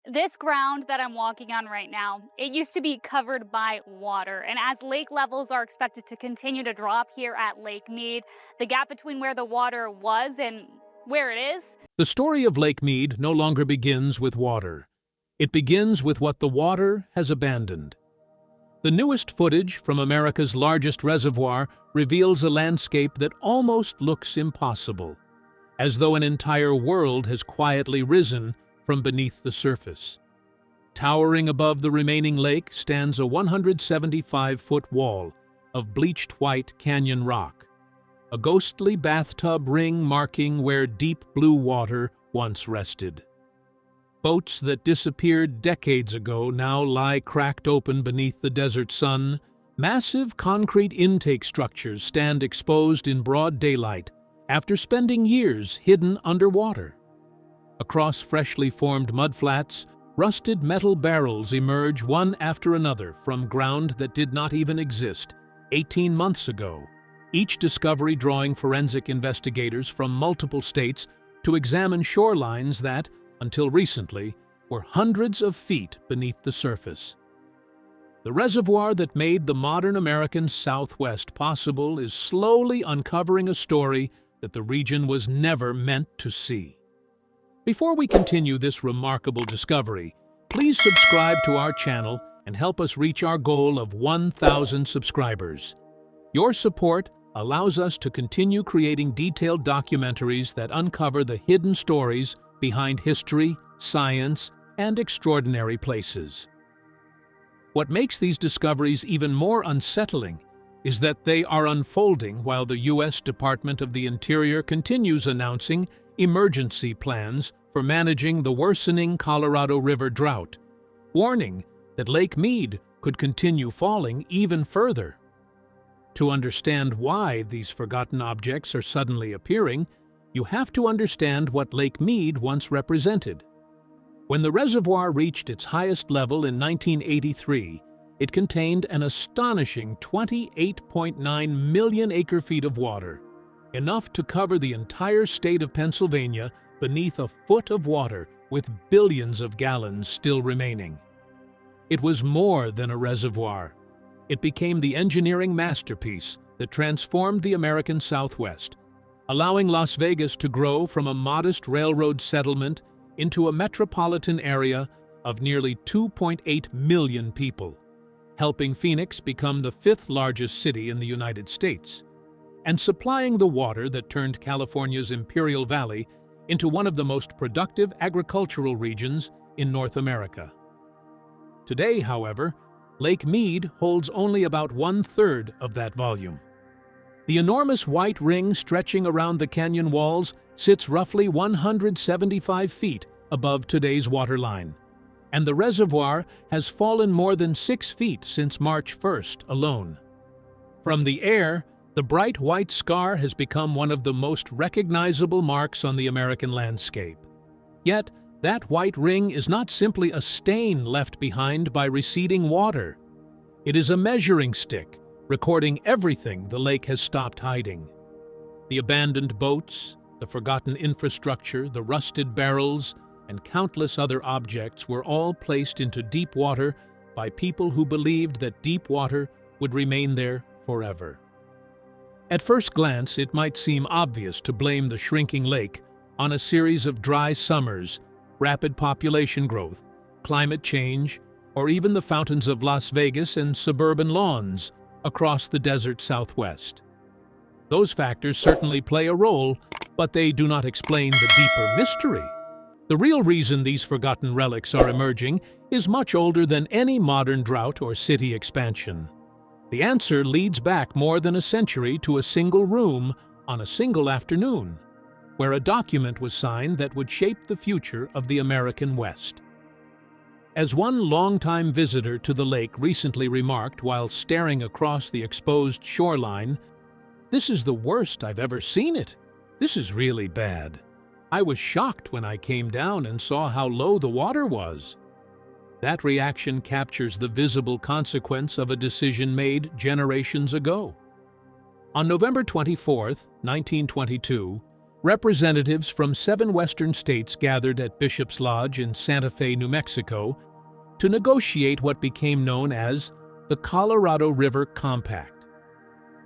This ground that I'm walking on right now, it used to be covered by water. And as lake levels are expected to continue to drop here at Lake Mead, the gap between where the water was and where it is. The story of Lake Mead no longer begins with water. It begins with what the water has abandoned. The newest footage from America's largest reservoir reveals a landscape that almost looks impossible, as though an entire world has quietly risen from beneath the surface. Towering above the remaining lake stands a 175-foot wall of bleached white canyon rock, a ghostly bathtub ring marking where deep blue water once rested. Boats that disappeared decades ago now lie cracked open beneath the desert sun. Massive concrete intake structures stand exposed in broad daylight after spending years hidden underwater. Across freshly formed mudflats, rusted metal barrels emerge one after another from ground that did not even exist 18 months ago, each discovery drawing forensic investigators from multiple states to examine shorelines that, until recently, were hundreds of feet beneath the surface. The reservoir that made the modern American Southwest possible is slowly uncovering a story that the region was never meant to see. Before we continue this remarkable discovery, please subscribe to our channel and help us reach our goal of 1,000 subscribers. Your support allows us to continue creating detailed documentaries that uncover the hidden stories behind history, science, and extraordinary places. What makes these discoveries even more unsettling is that they are unfolding while the U.S. Department of the Interior continues announcing emergency plans for managing the worsening Colorado River drought, warning that Lake Mead could continue falling even further. To understand why these forgotten objects are suddenly appearing, you have to understand what Lake Mead once represented. When the reservoir reached its highest level in 1983, it contained an astonishing 28.9 million acre-feet of water, enough to cover the entire state of Pennsylvania beneath a foot of water, with billions of gallons still remaining. It was more than a reservoir. It became the engineering masterpiece that transformed the American Southwest, allowing Las Vegas to grow from a modest railroad settlement into a metropolitan area of nearly 2.8 million people, helping Phoenix become the fifth largest city in the United States, and supplying the water that turned California's Imperial Valley into one of the most productive agricultural regions in North America. Today, however, Lake Mead holds only about 1/3 of that volume. The enormous white ring stretching around the canyon walls sits roughly 175 feet above today's waterline, and the reservoir has fallen more than 6 feet since March 1st alone. From the air, the bright white scar has become one of the most recognizable marks on the American landscape. Yet, that white ring is not simply a stain left behind by receding water. It is a measuring stick, recording everything the lake has stopped hiding. The abandoned boats, the forgotten infrastructure, the rusted barrels, and countless other objects were all placed into deep water by people who believed that deep water would remain there forever. At first glance, it might seem obvious to blame the shrinking lake on a series of dry summers, rapid population growth, climate change, or even the fountains of Las Vegas and suburban lawns across the desert Southwest. Those factors certainly play a role, but they do not explain the deeper mystery. The real reason these forgotten relics are emerging is much older than any modern drought or city expansion. The answer leads back more than a century to a single room on a single afternoon, where a document was signed that would shape the future of the American West. As one longtime visitor to the lake recently remarked while staring across the exposed shoreline, "This is the worst I've ever seen it. This is really bad. I was shocked when I came down and saw how low the water was." That reaction captures the visible consequence of a decision made generations ago. On November 24, 1922, representatives from 7 western states gathered at Bishop's Lodge in Santa Fe, New Mexico, to negotiate what became known as the Colorado River Compact.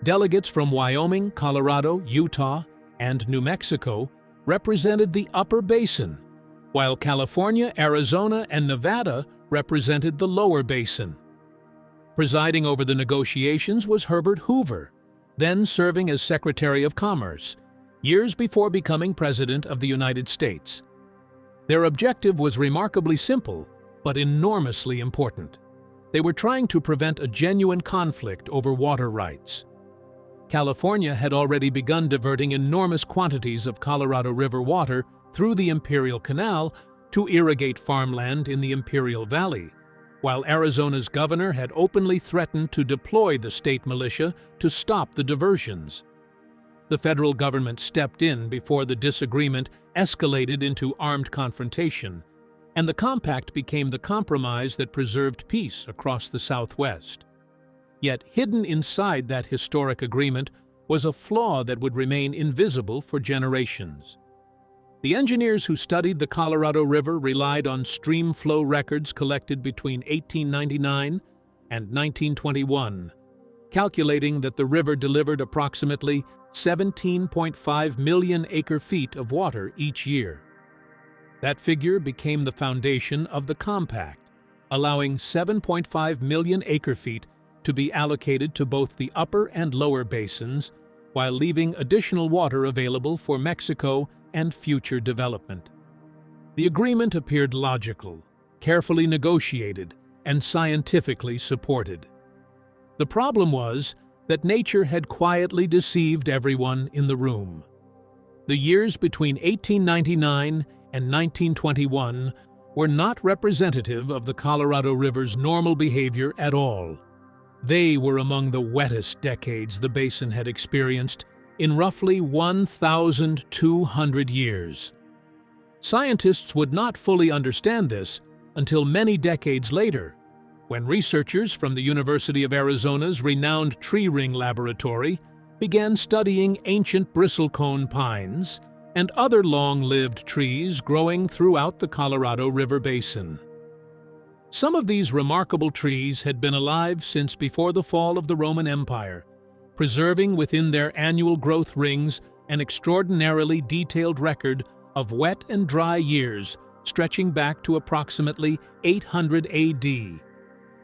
Delegates from Wyoming, Colorado, Utah, and New Mexico represented the upper basin, while California, Arizona, and Nevada represented the lower basin. Presiding over the negotiations was Herbert Hoover, then serving as Secretary of Commerce, years before becoming President of the United States. Their objective was remarkably simple, but enormously important. They were trying to prevent a genuine conflict over water rights. California had already begun diverting enormous quantities of Colorado River water through the Imperial Canal to irrigate farmland in the Imperial Valley, while Arizona's governor had openly threatened to deploy the state militia to stop the diversions. The federal government stepped in before the disagreement escalated into armed confrontation, and the compact became the compromise that preserved peace across the Southwest. Yet hidden inside that historic agreement was a flaw that would remain invisible for generations. The engineers who studied the Colorado River relied on stream flow records collected between 1899 and 1921, calculating that the river delivered approximately 17.5 million acre-feet of water each year. That figure became the foundation of the compact, allowing 7.5 million acre-feet to be allocated to both the upper and lower basins, while leaving additional water available for Mexico and future development. The agreement appeared logical, carefully negotiated, and scientifically supported. The problem was that nature had quietly deceived everyone in the room. The years between 1899 and 1921 were not representative of the Colorado River's normal behavior at all. They were among the wettest decades the basin had experienced in roughly 1,200 years. Scientists would not fully understand this until many decades later, when researchers from the University of Arizona's renowned tree ring laboratory began studying ancient bristlecone pines and other long-lived trees growing throughout the Colorado River Basin. Some of these remarkable trees had been alive since before the fall of the Roman Empire, preserving within their annual growth rings an extraordinarily detailed record of wet and dry years stretching back to approximately 800 AD.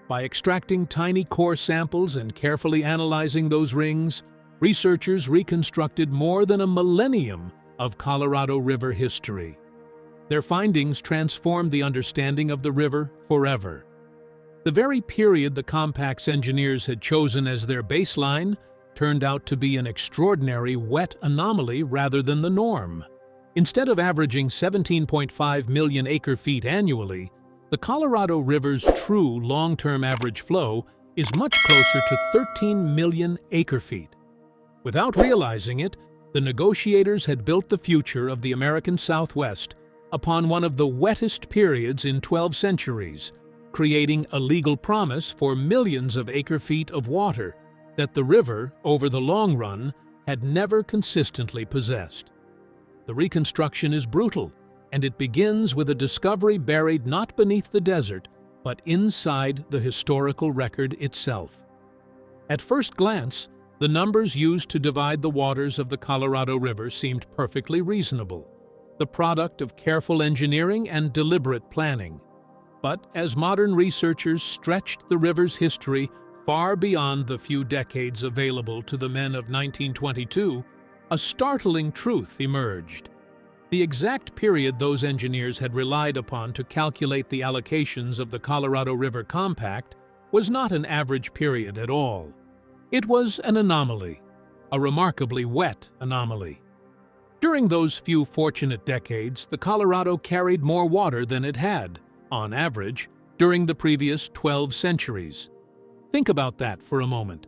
By extracting tiny core samples and carefully analyzing those rings, researchers reconstructed more than a millennium of Colorado River history. Their findings transformed the understanding of the river forever. The very period the compact's engineers had chosen as their baseline turned out to be an extraordinary wet anomaly rather than the norm. Instead of averaging 17.5 million acre-feet annually, the Colorado River's true long-term average flow is much closer to 13 million acre-feet. Without realizing it, the negotiators had built the future of the American Southwest upon one of the wettest periods in 12 centuries, creating a legal promise for millions of acre-feet of water that the river, over the long run, had never consistently possessed. The reconstruction is brutal, and it begins with a discovery buried not beneath the desert, but inside the historical record itself. At first glance, the numbers used to divide the waters of the Colorado River seemed perfectly reasonable, the product of careful engineering and deliberate planning. But as modern researchers stretched the river's history far beyond the few decades available to the men of 1922, a startling truth emerged. The exact period those engineers had relied upon to calculate the allocations of the Colorado River Compact was not an average period at all. It was an anomaly, a remarkably wet anomaly. During those few fortunate decades, the Colorado carried more water than it had, on average, during the previous 12 centuries. Think about that for a moment.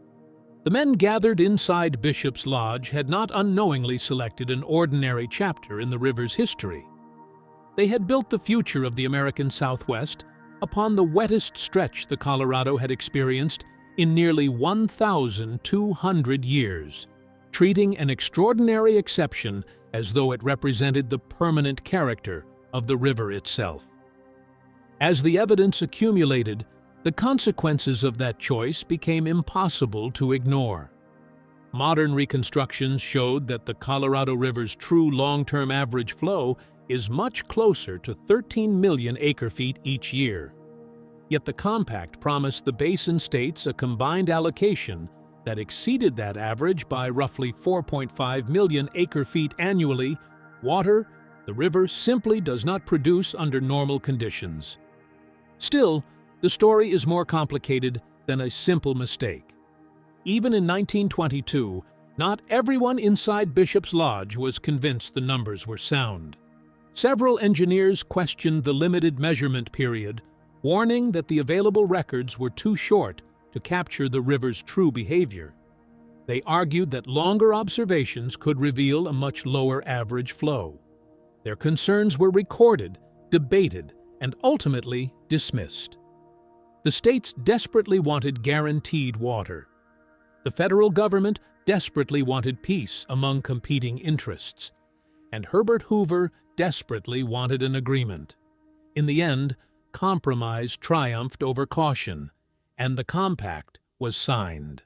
The men gathered inside Bishop's Lodge had not unknowingly selected an ordinary chapter in the river's history. They had built the future of the American Southwest upon the wettest stretch the Colorado had experienced in nearly 1,200 years, treating an extraordinary exception as though it represented the permanent character of the river itself. As the evidence accumulated, the consequences of that choice became impossible to ignore. Modern reconstructions showed that the Colorado River's true long-term average flow is much closer to 13 million acre-feet each year. Yet the compact promised the basin states a combined allocation that exceeded that average by roughly 4.5 million acre-feet annually. Water the river simply does not produce under normal conditions. Still, the story is more complicated than a simple mistake. Even in 1922, not everyone inside Bishop's Lodge was convinced the numbers were sound. Several engineers questioned the limited measurement period, warning that the available records were too short to capture the river's true behavior. They argued that longer observations could reveal a much lower average flow. Their concerns were recorded, debated, and ultimately dismissed. The states desperately wanted guaranteed water. The federal government desperately wanted peace among competing interests, and Herbert Hoover desperately wanted an agreement. In the end, compromise triumphed over caution, and the compact was signed.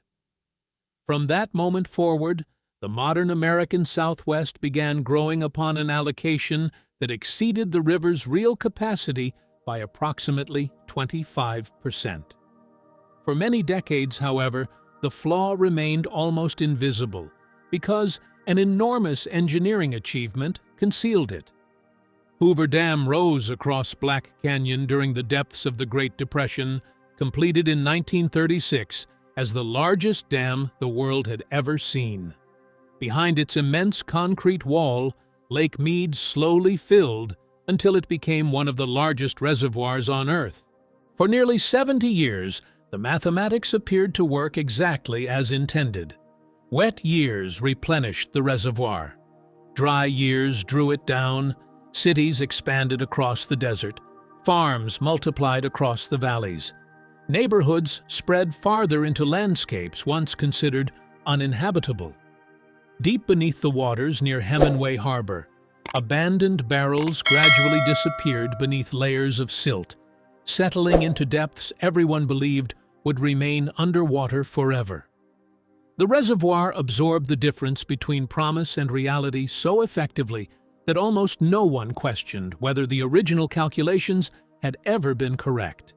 From that moment forward, the modern American Southwest began growing upon an allocation that exceeded the river's real capacity by approximately 25%. For many decades, however, the flaw remained almost invisible because an enormous engineering achievement concealed it. Hoover Dam rose across Black Canyon during the depths of the Great Depression, completed in 1936 as the largest dam the world had ever seen. Behind its immense concrete wall, Lake Mead slowly filled until it became one of the largest reservoirs on Earth. For nearly 70 years, the mathematics appeared to work exactly as intended. Wet years replenished the reservoir. Dry years drew it down. Cities expanded across the desert. Farms multiplied across the valleys. Neighborhoods spread farther into landscapes once considered uninhabitable. Deep beneath the waters near Hemingway Harbor, abandoned barrels gradually disappeared beneath layers of silt, settling into depths everyone believed would remain underwater forever. The reservoir absorbed the difference between promise and reality so effectively that almost no one questioned whether the original calculations had ever been correct.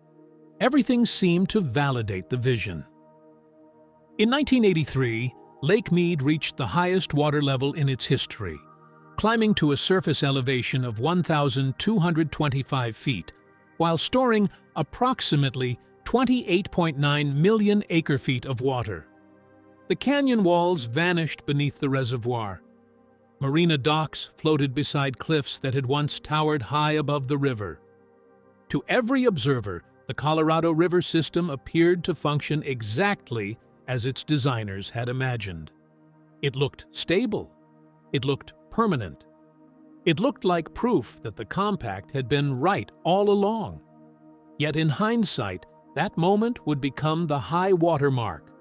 Everything seemed to validate the vision. In 1983, Lake Mead reached the highest water level in its history, climbing to a surface elevation of 1,225 feet, while storing approximately 28.9 million acre-feet of water. The canyon walls vanished beneath the reservoir. Marina docks floated beside cliffs that had once towered high above the river. To every observer, the Colorado River system appeared to function exactly as its designers had imagined. It looked stable. It looked permanent. It looked like proof that the compact had been right all along. Yet in hindsight, that moment would become the high water mark,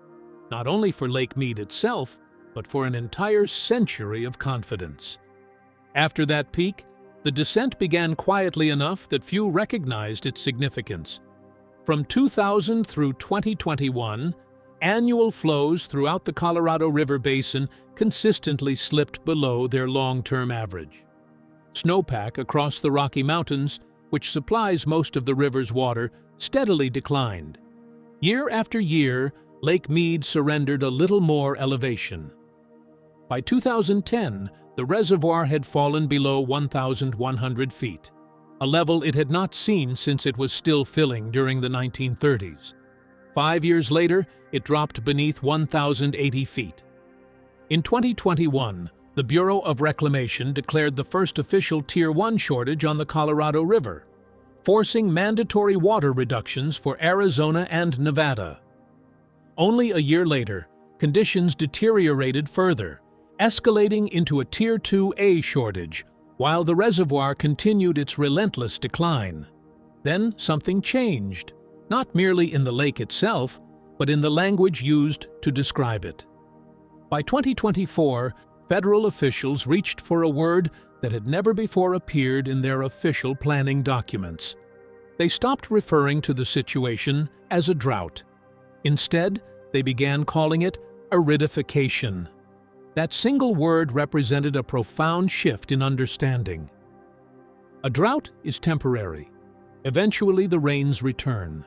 not only for Lake Mead itself, but for an entire century of confidence. After that peak, the descent began quietly enough that few recognized its significance. From 2000 through 2021, annual flows throughout the Colorado River Basin consistently slipped below their long-term average. Snowpack across the Rocky Mountains, which supplies most of the river's water, steadily declined. Year after year, Lake Mead surrendered a little more elevation. By 2010, the reservoir had fallen below 1,100 feet, a level it had not seen since it was still filling during the 1930s. 5 years later, it dropped beneath 1,080 feet. In 2021, the Bureau of Reclamation declared the first official Tier 1 shortage on the Colorado River, forcing mandatory water reductions for Arizona and Nevada. Only a year later, conditions deteriorated further, escalating into a Tier 2A shortage, while the reservoir continued its relentless decline. Then something changed, not merely in the lake itself, but in the language used to describe it. By 2024, federal officials reached for a word that had never before appeared in their official planning documents. They stopped referring to the situation as a drought. Instead, they began calling it aridification. That single word represented a profound shift in understanding. A drought is temporary. Eventually, the rains return.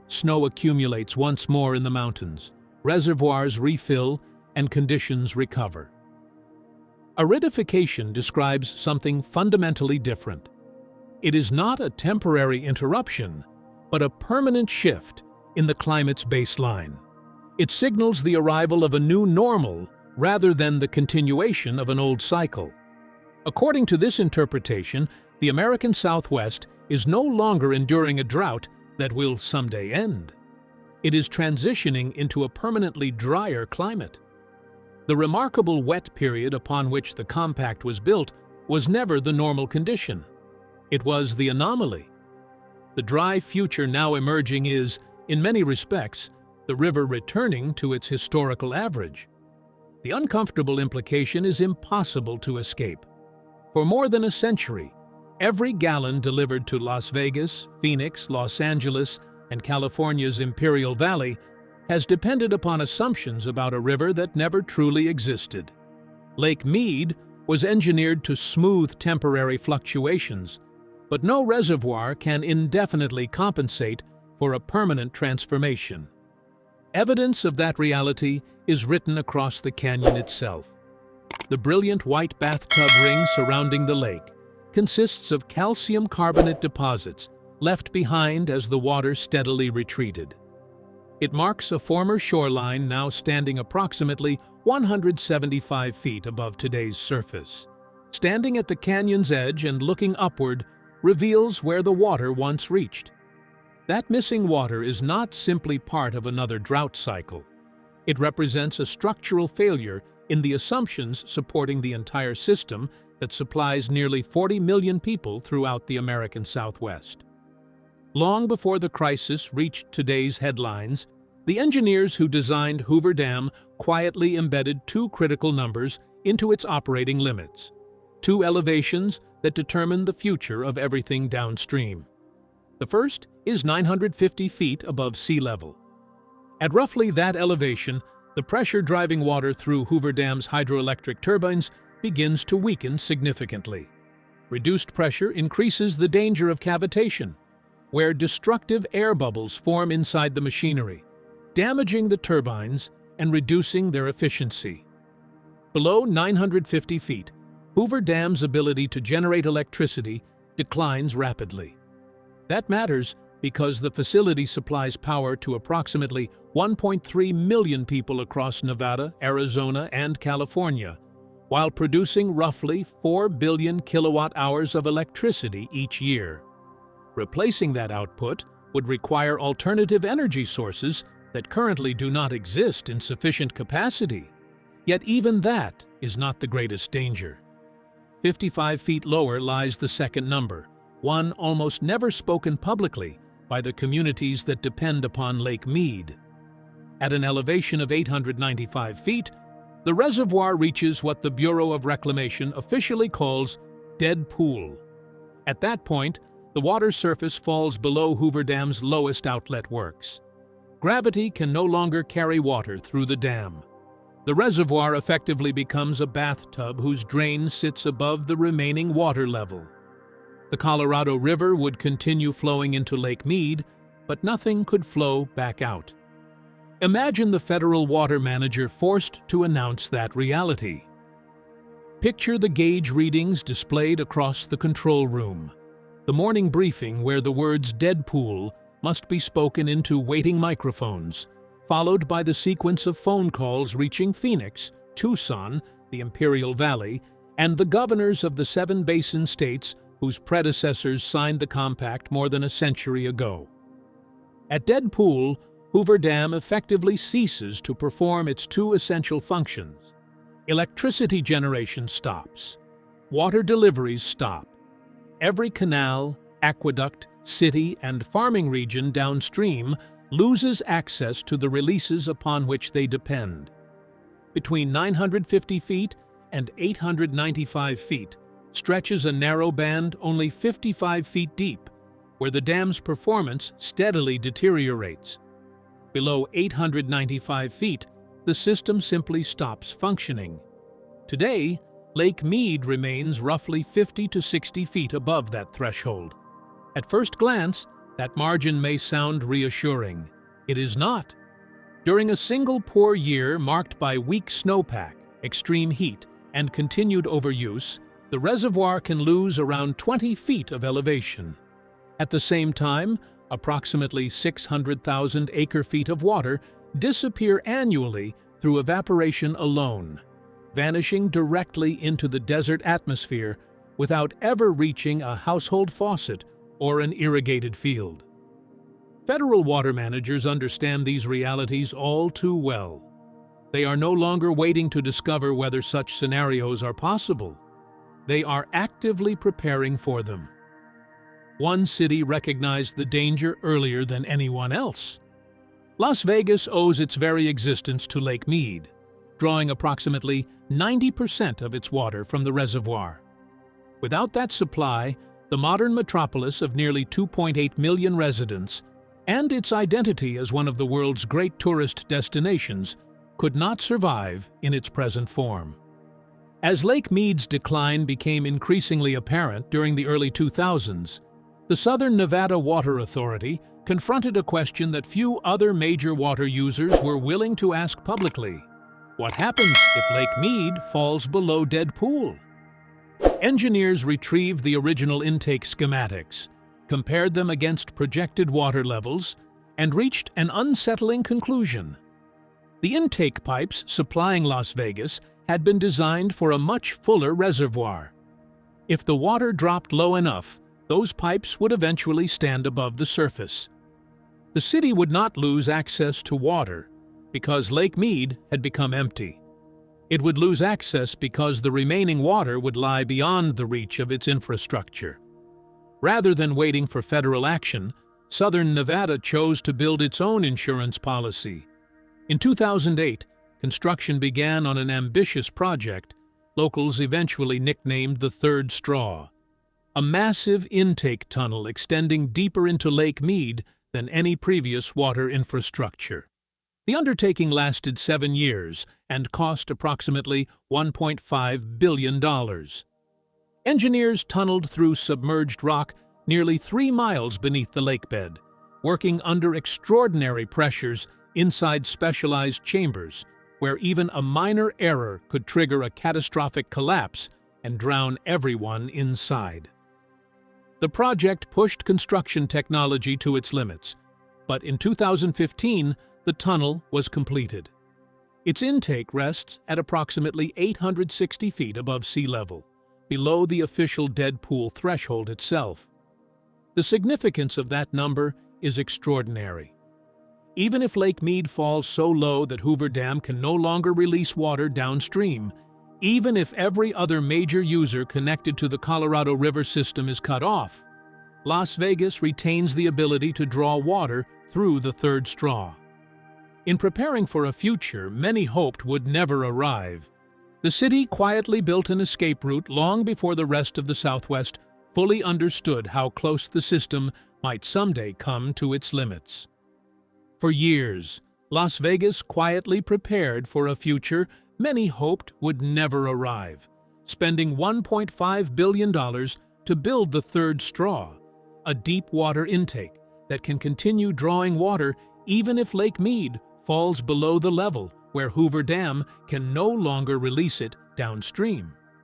Snow accumulates once more in the mountains, reservoirs refill, and conditions recover. Aridification describes something fundamentally different. It is not a temporary interruption, but a permanent shift in the climate's baseline. It signals the arrival of a new normal rather than the continuation of an old cycle. According to this interpretation, the American Southwest is no longer enduring a drought that will someday end. It is transitioning into a permanently drier climate. The remarkable wet period upon which the compact was built was never the normal condition. It was the anomaly. The dry future now emerging is, in many respects, the river returning to its historical average. The uncomfortable implication is impossible to escape. For more than a century, every gallon delivered to Las Vegas, Phoenix, Los Angeles, and California's Imperial Valley has depended upon assumptions about a river that never truly existed. Lake Mead was engineered to smooth temporary fluctuations, but no reservoir can indefinitely compensate for a permanent transformation. Evidence of that reality is written across the canyon itself. The brilliant white bathtub ring surrounding the lake consists of calcium carbonate deposits left behind as the water steadily retreated. It marks a former shoreline now standing approximately 175 feet above today's surface. Standing at the canyon's edge and looking upward reveals where the water once reached. That missing water is not simply part of another drought cycle. It represents a structural failure in the assumptions supporting the entire system that supplies nearly 40 million people throughout the American Southwest. Long before the crisis reached today's headlines, the engineers who designed Hoover Dam quietly embedded two critical numbers into its operating limits, two elevations that determine the future of everything downstream. The first is 950 feet above sea level. At roughly that elevation, the pressure driving water through Hoover Dam's hydroelectric turbines begins to weaken significantly. Reduced pressure increases the danger of cavitation, where destructive air bubbles form inside the machinery, damaging the turbines and reducing their efficiency. Below 950 feet, Hoover Dam's ability to generate electricity declines rapidly. That matters because the facility supplies power to approximately 1.3 million people across Nevada, Arizona, and California, while producing roughly 4 billion kilowatt-hours of electricity each year. Replacing that output would require alternative energy sources that currently do not exist in sufficient capacity. Yet even that is not the greatest danger. 55 feet lower lies the second number, one almost never spoken publicly by the communities that depend upon Lake Mead. At an elevation of 895 feet, the reservoir reaches what the Bureau of Reclamation officially calls dead pool. At that point, the water surface falls below Hoover Dam's lowest outlet works. Gravity can no longer carry water through the dam. The reservoir effectively becomes a bathtub whose drain sits above the remaining water level. The Colorado River would continue flowing into Lake Mead, but nothing could flow back out. Imagine the federal water manager forced to announce that reality. Picture the gauge readings displayed across the control room. The morning briefing where the words "dead pool" must be spoken into waiting microphones, followed by the sequence of phone calls reaching Phoenix, Tucson, the Imperial Valley, and the governors of the 7 basin states whose predecessors signed the compact more than a century ago. At dead pool, Hoover Dam effectively ceases to perform its two essential functions. Electricity generation stops. Water deliveries stop. Every canal, aqueduct, city, and farming region downstream loses access to the releases upon which they depend. between 950 feet and 895 feet, stretches a narrow band only 55 feet deep, where the dam's performance steadily deteriorates. Below 895 feet, the system simply stops functioning. Today, Lake Mead remains roughly 50 to 60 feet above that threshold. At first glance, that margin may sound reassuring. It is not. During a single poor year marked by weak snowpack, extreme heat, and continued overuse, the reservoir can lose around 20 feet of elevation. At the same time, approximately 600,000 acre-feet of water disappear annually through evaporation alone, vanishing directly into the desert atmosphere without ever reaching a household faucet or an irrigated field. Federal water managers understand these realities all too well. They are no longer waiting to discover whether such scenarios are possible. They are actively preparing for them. One city recognized the danger earlier than anyone else. Las Vegas owes its very existence to Lake Mead, drawing approximately 90% of its water from the reservoir. Without that supply, the modern metropolis of nearly 2.8 million residents and its identity as one of the world's great tourist destinations could not survive in its present form. As Lake Mead's decline became increasingly apparent during the early 2000s, the Southern Nevada Water Authority confronted a question that few other major water users were willing to ask publicly. What happens if Lake Mead falls below dead pool? Engineers retrieved the original intake schematics, compared them against projected water levels, and reached an unsettling conclusion. The intake pipes supplying Las Vegas had been designed for a much fuller reservoir. If the water dropped low enough, those pipes would eventually stand above the surface. The city would not lose access to water because Lake Mead had become empty. It would lose access because the remaining water would lie beyond the reach of its infrastructure. Rather than waiting for federal action, Southern Nevada chose to build its own insurance policy. In 2008, construction began on an ambitious project locals eventually nicknamed the Third Straw, a massive intake tunnel extending deeper into Lake Mead than any previous water infrastructure. The undertaking lasted 7 years and cost approximately $1.5 billion. Engineers tunneled through submerged rock nearly 3 miles beneath the lakebed, working under extraordinary pressures inside specialized chambers, where even a minor error could trigger a catastrophic collapse and drown everyone inside. The project pushed construction technology to its limits, but in 2015, the tunnel was completed. Its intake rests at approximately 860 feet above sea level, below the official dead pool threshold itself. The significance of that number is extraordinary. Even if Lake Mead falls so low that Hoover Dam can no longer release water downstream, even if every other major user connected to the Colorado River system is cut off, Las Vegas retains the ability to draw water through the Third Straw. In preparing for a future many hoped would never arrive, the city quietly built an escape route long before the rest of the Southwest fully understood how close the system might someday come to its limits. For years, Las Vegas quietly prepared for a future many hoped would never arrive, spending $1.5 billion to build the Third Straw, a deep water intake that can continue drawing water even if Lake Mead falls below the level where Hoover Dam can no longer release it downstream.